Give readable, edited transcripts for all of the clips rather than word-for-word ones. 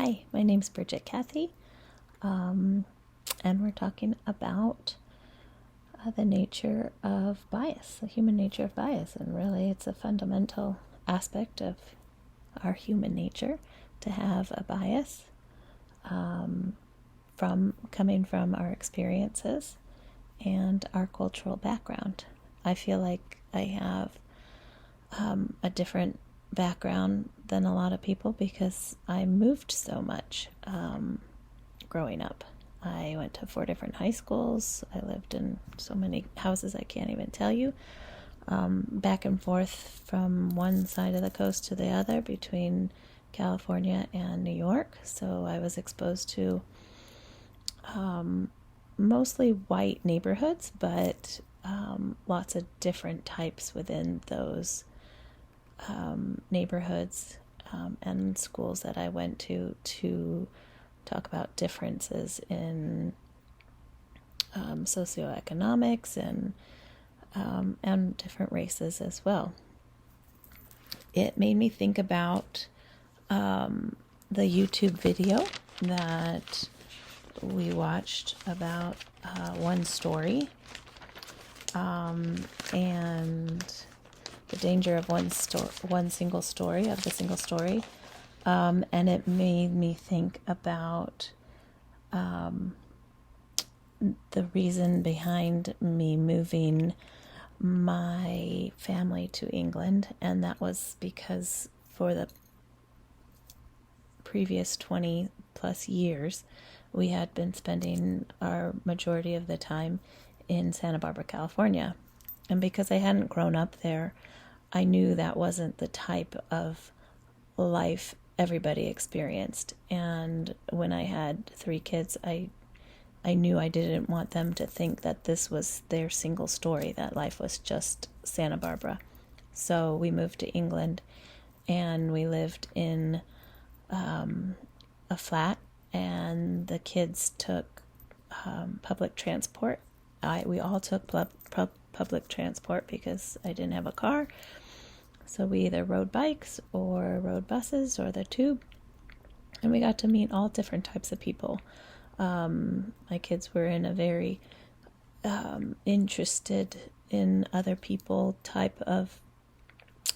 Hi, my name's Bridget Cathy, and we're talking about the nature of bias, the human nature of bias, and really it's a fundamental aspect of our human nature to have a bias from coming from our experiences and our cultural background. I feel like I have a different background than a lot of people because I moved so much growing up. I went to 4 different high schools. I lived in so many houses I can't even tell you. Back and forth from one side of the coast to the other between California and New York. So I was exposed to mostly white neighborhoods, but lots of different types within those neighborhoods and schools that I went to talk about differences in socioeconomics and different races as well. It made me think about the YouTube video that we watched about one story and the danger of one single story, of the single story. And it made me think about the reason behind me moving my family to England. And that was because for the previous 20 plus years, we had been spending our majority of the time in Santa Barbara, California. And because I hadn't grown up there, I knew that wasn't the type of life everybody experienced. And when I had 3 kids, I knew I didn't want them to think that this was their single story, that life was just Santa Barbara. So we moved to England and we lived in a flat, and the kids took public transport. We all took public transport because I didn't have a car. So we either rode bikes or rode buses or the tube. And we got to meet all different types of people. My kids were in a very interested in other people type of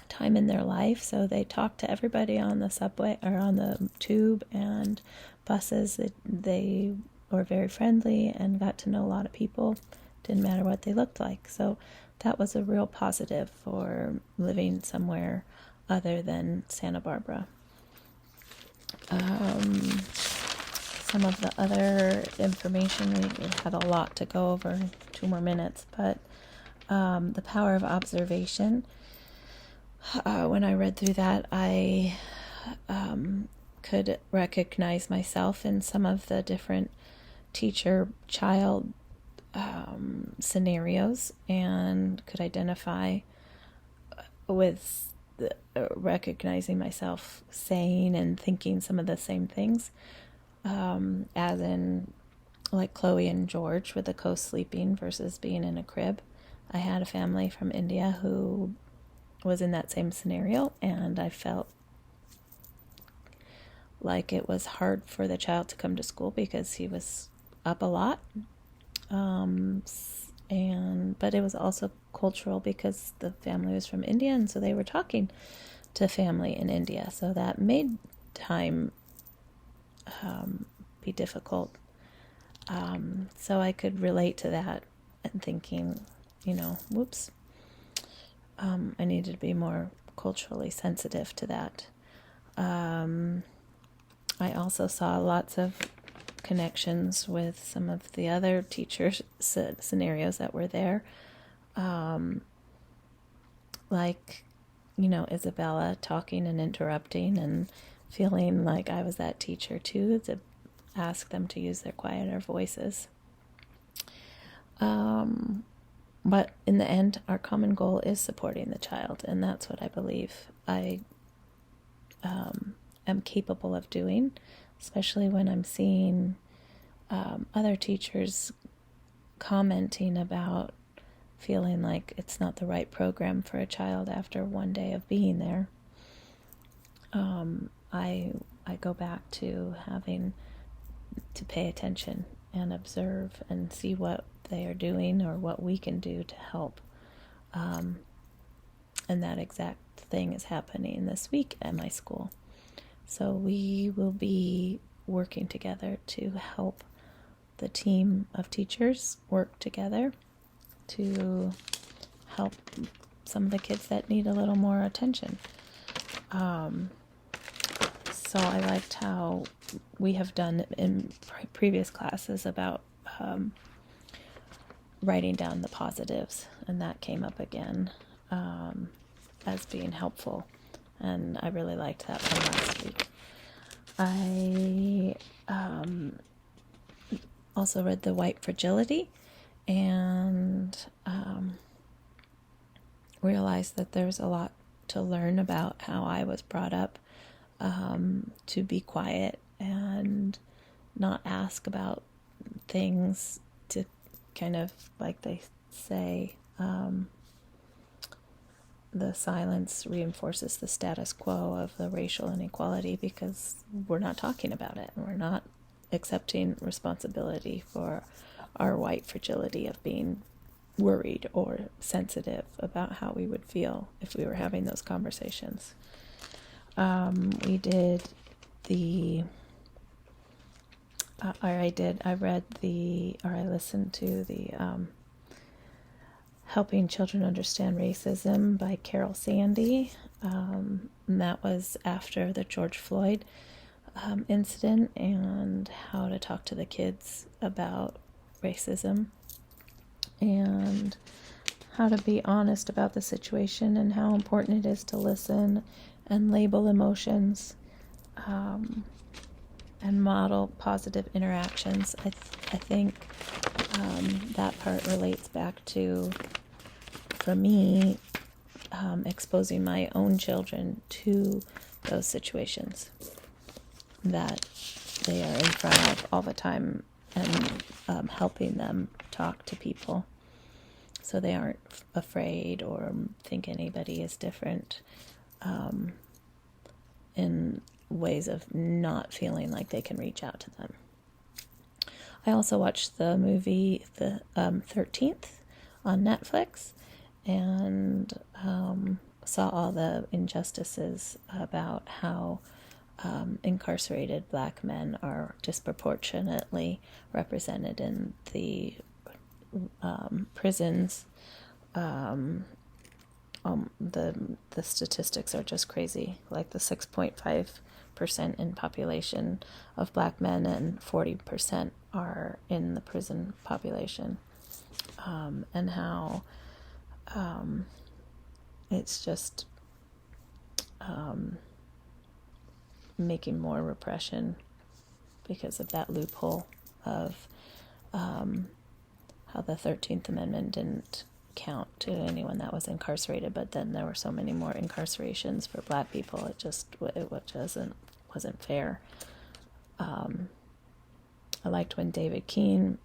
time in their life. So they talked to everybody on the subway or on the tube and buses. They were very friendly and got to know a lot of people. Didn't matter what they looked like. So that was a real positive for living somewhere other than Santa Barbara. Some of the other information, we had a lot to go over, 2 more minutes, but the power of observation. When I read through that, I could recognize myself in some of the different teacher-child scenarios and could identify with recognizing myself saying and thinking some of the same things, as in like Chloe and George with the co-sleeping versus being in a crib. I had a family from India who was in that same scenario, and I felt like it was hard for the child to come to school because he was up a lot. But it was also cultural because the family was from India, and so they were talking to family in India. So that made time be difficult. So I could relate to that and thinking, whoops, I needed to be more culturally sensitive to that. I also saw lots of connections with some of the other teachers' scenarios that were there. Like, Isabella talking and interrupting and feeling like I was that teacher too, to ask them to use their quieter voices. But in the end, our common goal is supporting the child, and that's what I believe I am capable of doing, especially when I'm seeing other teachers commenting about feeling like it's not the right program for a child after one day of being there. I I go back to having to pay attention and observe and see what they are doing or what we can do to help. And that exact thing is happening this week at my school. So we will be working together to help the team of teachers work together to help some of the kids that need a little more attention. So I liked how we have done in previous classes about writing down the positives, and that came up again as being helpful, and I really liked that from last week. I also read The White Fragility and realized that there's a lot to learn about how I was brought up to be quiet and not ask about things, to kind of, like they say, the silence reinforces the status quo of the racial inequality, because we're not talking about it. We're not accepting responsibility for our white fragility of being worried or sensitive about how we would feel if we were having those conversations. I listened to the Helping Children Understand Racism by Carol Sandy. And that was after the George Floyd incident, and how to talk to the kids about racism and how to be honest about the situation and how important it is to listen and label emotions and model positive interactions. I think that part relates back to, for me, exposing my own children to those situations that they are in front of all the time, and helping them talk to people so they aren't afraid or think anybody is different, in ways of not feeling like they can reach out to them. I also watched the movie The 13th on Netflix, and saw all the injustices about how incarcerated black men are disproportionately represented in the prisons. The statistics are just crazy, like the 6.5% in population of black men and 40% are in the prison population, and how it's just making more repression because of that loophole of how the 13th Amendment didn't count to anyone that was incarcerated, but then there were so many more incarcerations for black people. It wasn't fair. I liked when David Keene,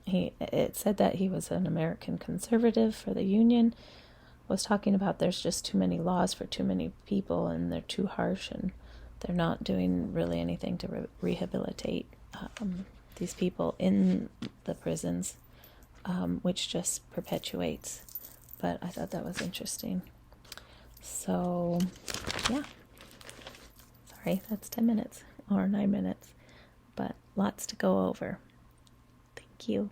it said that he was an American conservative for the Union, was talking about there's just too many laws for too many people, and they're too harsh, and they're not doing really anything to rehabilitate these people in the prisons, which just perpetuates. But I thought that was interesting. So, yeah. Sorry, that's 10 minutes or 9 minutes, but lots to go over. Thank you.